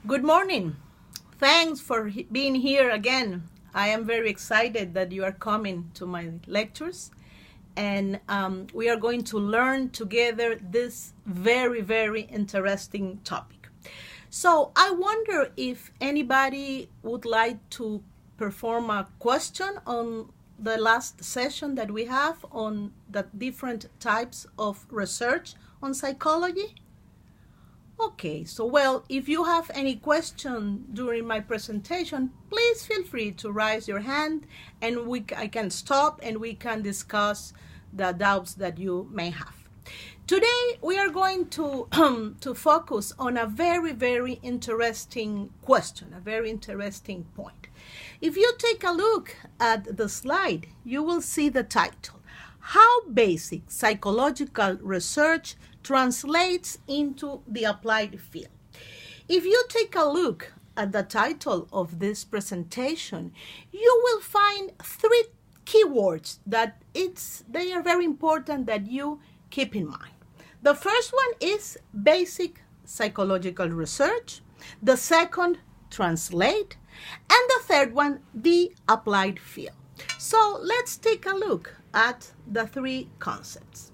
Good morning. Thanks for being here again. I am very excited that you are coming to my lectures, and we are going to learn together this very, very interesting topic. So I wonder if anybody would like to perform a question on the last session that we have on the different types of research on psychology. Okay, so if you have any question during my presentation, please feel free to raise your hand and I can stop and we can discuss the doubts that you may have. Today, we are going to, to focus on a very, very interesting question, a very interesting point. If you take a look at the slide, you will see the title, How Basic Psychological Research Translates into the Applied Field. If you take a look at the title of this presentation, you will find three keywords that they are very important that you keep in mind. The first one is basic psychological research. The second, translate. And the third one, the applied field. So let's take a look at the three concepts.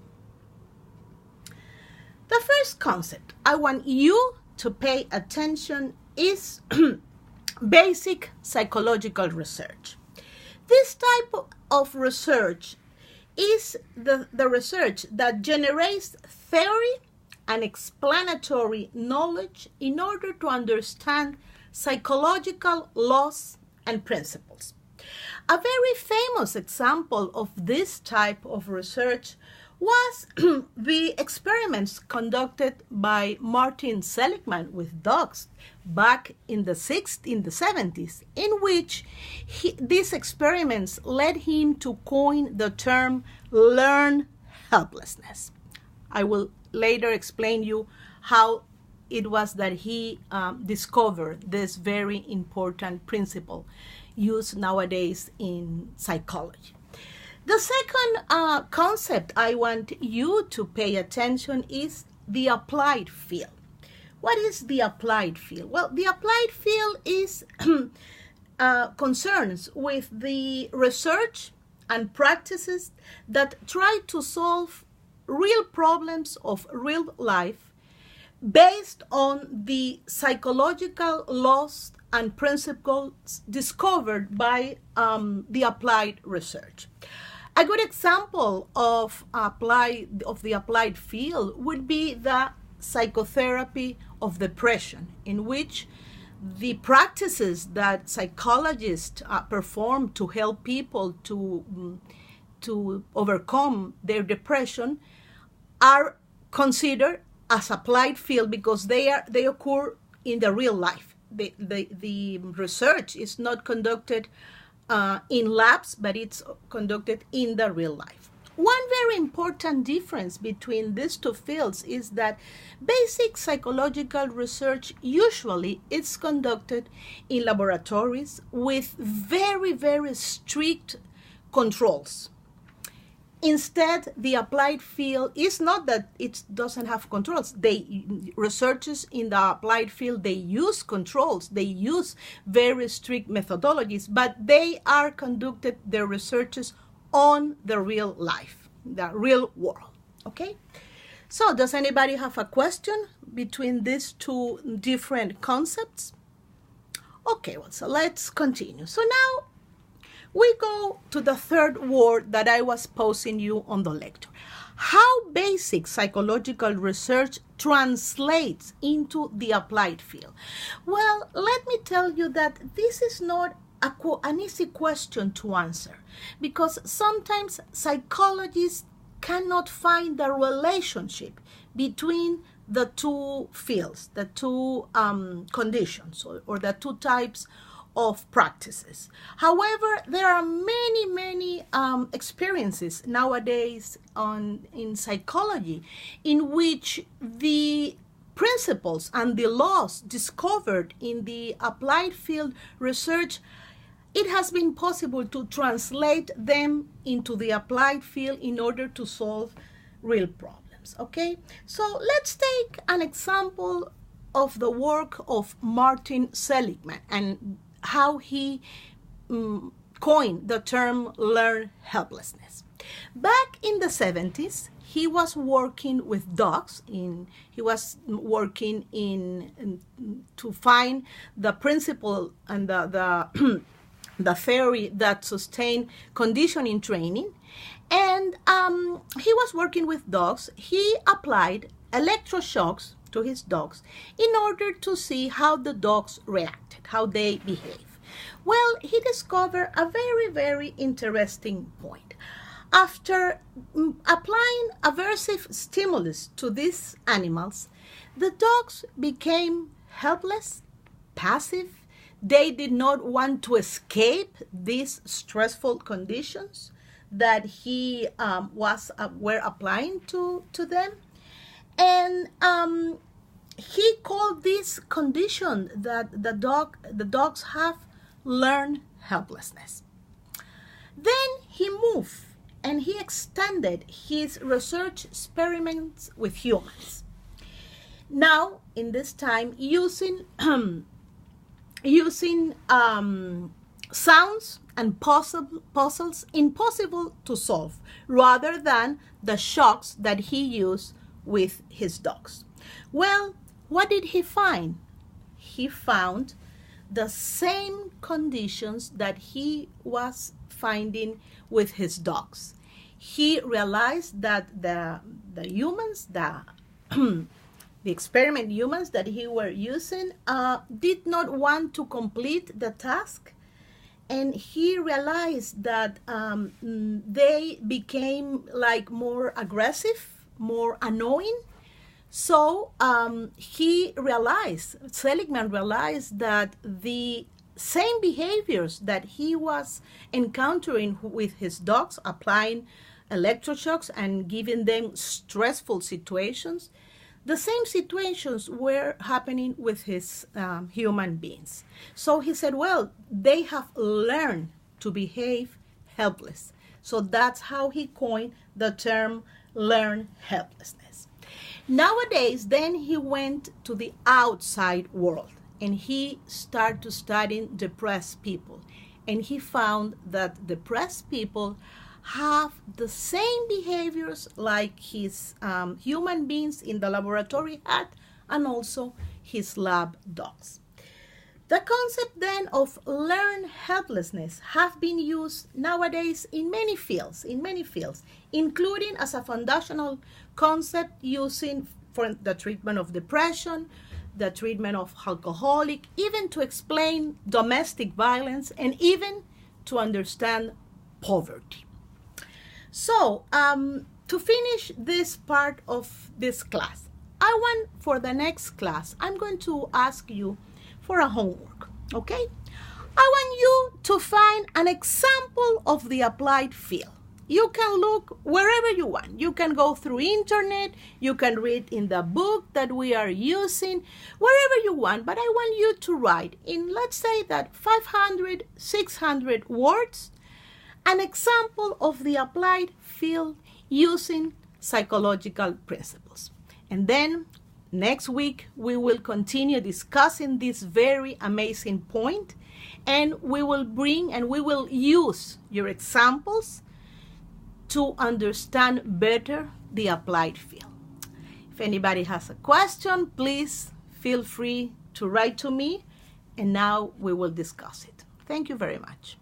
The first concept I want you to pay attention is basic psychological research. This type of research is the research that generates theory and explanatory knowledge in order to understand psychological laws and principles. A very famous example of this type of research was the experiments conducted by Martin Seligman with dogs back in the 70s, in which these experiments led him to coin the term learned helplessness. I will later explain you how it was that he discovered this very important principle used nowadays in psychology. The second concept I want you to pay attention is the applied field. What is the applied field? Well, the applied field is concerns with the research and practices that try to solve real problems of real life based on the psychological laws and principles discovered by the applied research. A good example of the applied field would be the psychotherapy of depression, in which the practices that psychologists perform to help people to overcome their depression are considered as applied field because they occur in the real life. The research is not conducted in labs, but it's conducted in the real life. One very important difference between these two fields is that basic psychological research usually is conducted in laboratories with very, very strict controls. Instead, the applied field is not that it doesn't have controls. Researchers in the applied field, they use controls, they use very strict methodologies, but they are conducted, their researches, on the real life, the real world, okay? So does anybody have a question between these two different concepts? Okay, so let's continue. So now, we go to the third word that I was posing you on the lecture. How basic psychological research translates into the applied field. Well, let me tell you that this is not an easy question to answer because sometimes psychologists cannot find the relationship between the two fields, the two conditions or the two types of practices. However, there are many experiences nowadays in psychology in which the principles and the laws discovered in the applied field research, it has been possible to translate them into the applied field in order to solve real problems, okay? So let's take an example of the work of Martin Seligman and how he coined the term learned helplessness. Back in the 70s, he was working with dogs. He was working to find the principle and the the theory that sustained conditioning training. And he was working with dogs. He applied electroshocks to his dogs in order to see how the dogs reacted, how they behave. Well, he discovered a very, very interesting point. After applying aversive stimulus to these animals, the dogs became helpless, passive. They did not want to escape these stressful conditions that he were applying to them. And he called this condition that the dogs have learned helplessness. Then he moved and he extended his research experiments with humans. Now, in this time, using sounds and puzzles impossible to solve, rather than the shocks that he used with his dogs. Well, what did he find? He found the same conditions that he was finding with his dogs. He realized that the humans, the experiment humans that he were using did not want to complete the task. And he realized that they became like more aggressive, more annoying. So Seligman realized that the same behaviors that he was encountering with his dogs, applying electroshocks and giving them stressful situations, the same situations were happening with his human beings. So he said, well, they have learned to behave helpless. So that's how he coined the term learned helplessness. Nowadays, then he went to the outside world and he started to study depressed people. And he found that depressed people have the same behaviors like his human beings in the laboratory had, and also his lab dogs. The concept then of learned helplessness have been used nowadays in many fields, including as a foundational concept using for the treatment of depression, the treatment of alcoholic, even to explain domestic violence, and even to understand poverty. So, to finish this part of this class, for the next class, I'm going to ask you for a homework, okay? I want you to find an example of the applied field. You can look wherever you want. You can go through internet, you can read in the book that we are using, wherever you want, but I want you to write in, let's say that 500, 600 words, an example of the applied field using psychological principles. And then next week, we will continue discussing this very amazing point, and we will use your examples to understand better the applied field. If anybody has a question, please feel free to write to me, and now we will discuss it. Thank you very much.